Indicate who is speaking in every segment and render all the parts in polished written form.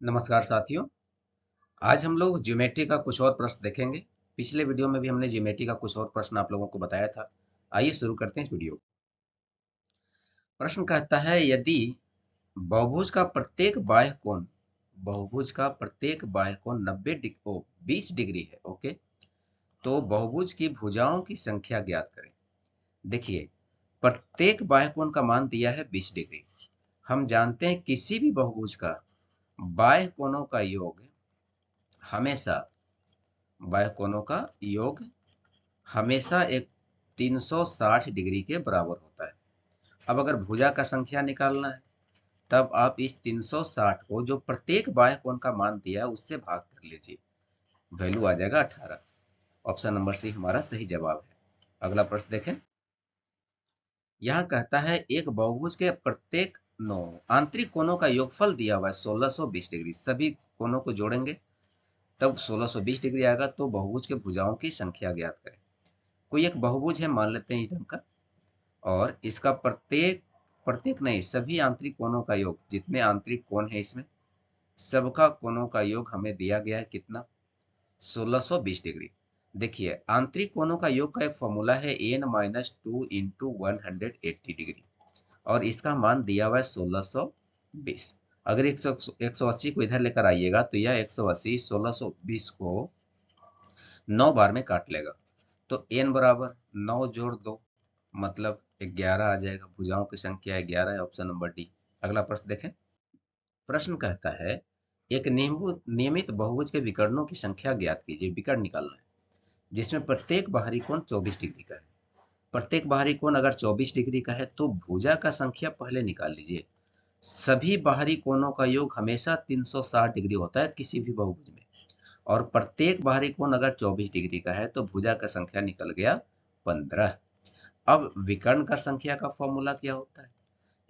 Speaker 1: नमस्कार साथियों। आज हम लोग ज्योमेट्री का कुछ और प्रश्न देखेंगे। पिछले वीडियो में भी हमने ज्योमेट्री का कुछ और प्रश्न आप लोगों को बताया था। आइए शुरू करते हैं इस वीडियो। प्रश्न कहता है, यदि बहुभुज का प्रत्येक बाह्य कोण 20 डिग्री है, ओके, तो बहुभुज की भुजाओं की संख्या ज्ञात करें। देखिए, प्रत्येक बाह्य कोण का मान दिया है 20 डिग्री। हम जानते हैं किसी भी बहुभुज का बाह्य कोणों का योग हमेशा बाह्य कोणों का योग हमेशा एक 360 डिग्री के बराबर होता है। अब अगर भुजा का संख्या निकालना है, तब आप इस 360 को जो प्रत्येक बाह्य कोण का मान दिया है उससे भाग कर लीजिए, वैल्यू आ जाएगा 18। ऑप्शन नंबर सी हमारा सही जवाब है। अगला प्रश्न देखें। यहाँ कहता है, एक बहुभुज के प्रत्येक नो आंतरिक कोणों का योगफल दिया हुआ है 1620 डिग्री। सभी कोणों को जोड़ेंगे तब 1620 डिग्री आएगा। तो बहुभुज के भुजाओं की संख्या ज्ञात करें। कोई एक बहुभुज है, मान लेते हैं इस ढंग का, और इसका प्रत्येक प्रत्येक नहीं, सभी आंतरिक कोणों का योग, जितने आंतरिक कोण है इसमें सबका कोणों का योग हमें दिया गया है कितना, 1620 डिग्री। देखिए, आंतरिक कोणों का योग का एक फॉर्मूला है n-2 इंटू 180 डिग्री, और इसका मान दिया हुआ है 1620। अगर 180 को इधर लेकर आइएगा तो यह 180 1620 को 9 बार में काट लेगा। तो n बराबर 9 जोड़ 2 मतलब 11 आ जाएगा। भुजाओं की संख्या 11 है। Option number D. अगला प्रश्न देखें। प्रश्न कहता है, एक नियमित बहुभुज के विकर्णों की संख्या ज्ञात कीजिए। विकर्ण निकालना है जिसमें प्रत्येक बाहरी कोण 24 डिग्री का है। प्रत्येक बाहरी कोण अगर 24 डिग्री का है तो भुजा का संख्या पहले निकाल लीजिए। सभी बाहरी कोणों का योग हमेशा 360 डिग्री होता है किसी भी बहुभुज में, और प्रत्येक बाहरी कोण अगर 24 डिग्री का है तो भुजा का संख्या निकल गया 15। अब विकर्ण का संख्या का फॉर्मूला क्या होता है?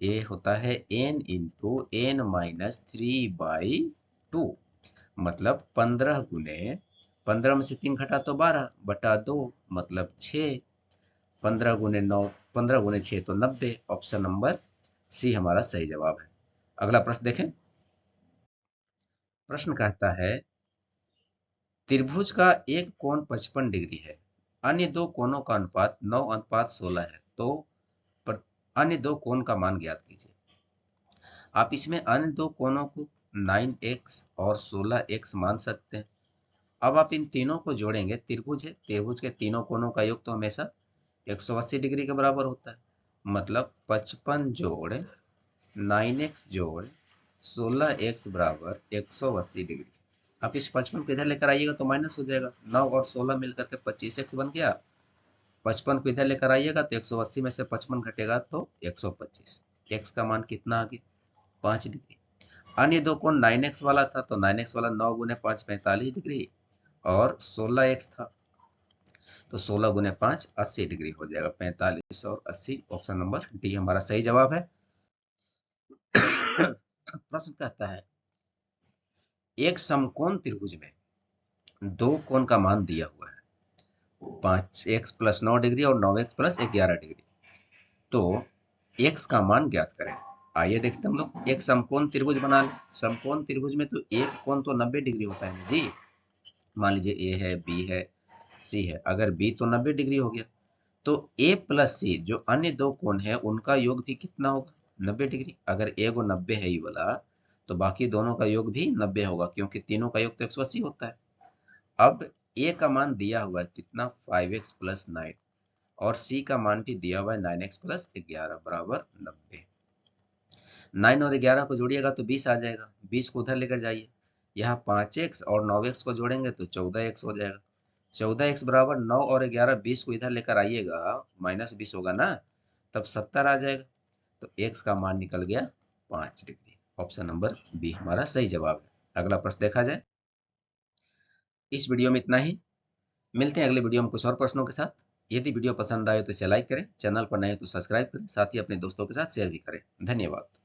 Speaker 1: ये होता है n इंटू एन माइनस 3/2, मतलब 15 गुने 15 में से 3 घटा तो 12 बटा 2 मतलब 6। 15 गुने 9, 15 गुने 6 तो 90। ऑप्शन नंबर सी हमारा सही जवाब है। अगला प्रश्न देखें। प्रश्न कहता है, त्रिभुज का एक कोण 55 डिग्री है, अन्य दो कोणों का अनुपात 9:16 है, तो अन्य दो कोण का मान ज्ञात कीजिए। आप इसमें अन्य दो कोणों को 9x और 16x मान सकते हैं। अब आप इन तीनों को जोड़ेंगे। त्रिभुज है, त्रिभुज के तीनों कोणों का योग तो हमेशा 180 डिग्री के बराबर होता है, मतलब 55 जोड़ 9x जोड़ 16x बराबर 180 डिग्री। आप इस 55 को इधर लेकर आइएगा तो माइनस हो जाएगा। 9 और 16 मिलकर के 25x बन गया। 55 को इधर लेकर आइएगा तो 180 में से 55 घटेगा तो 125। x का मान कितना आ गया? 5 डिग्री। अन्य दो कोण 9x वाला था तो 9x वाला 9 गुने 5 45 डिग्री, और 16x था तो 16 गुने 5 80 डिग्री हो जाएगा। 45 और 80। ऑप्शन नंबर डी हमारा सही जवाब है। प्रश्न कहता है, एक समकोण त्रिभुज में दो कोण का मान दिया हुआ है 5x प्लस 9 डिग्री और 9x प्लस 11 डिग्री, तो x का मान ज्ञात करें। आइए देखते हैं हम लोग। एक समकोण त्रिभुज बना लें। समकोण त्रिभुज में तो एक कोण तो 90 डिग्री होता है ना जी। मान लीजिए a है, b है, c है। अगर b तो 90 डिग्री हो गया, तो a प्लस c जो अन्य दो कोण है उनका योग भी कितना होगा? 90 डिग्री। अगर a को 90 है ये वाला, तो बाकी दोनों का योग भी 90 होगा, क्योंकि तीनों का योग तो 180 होता है। अब a का मान दिया हुआ है कितना? 5x प्लस 9, और c का मान भी दिया हुआ है 9x प्लस 11 बराबर 90। 9 और 11 को जोड़िएगा तो 20 आ जाएगा। 20 को उधर लेकर जाइए, यहाँ 5x और 9x को जोड़ेंगे तो 14x हो जाएगा। 14x बराबर 9 और 11, 20 को इधर लेकर आइएगा, माइनस 20 होगा ना, तब 70 आ जाएगा। तो x का मान निकल गया 5 डिग्री। ऑप्शन नंबर बी हमारा सही जवाब है। अगला प्रश्न देखा जाए। इस वीडियो में इतना ही। मिलते हैं अगले वीडियो में कुछ और प्रश्नों के साथ। यदि वीडियो पसंद आए तो इसे लाइक करें, चैनल पर नए हो तो सब्सक्राइब करें, साथ ही अपने दोस्तों के साथ शेयर भी करें। धन्यवाद।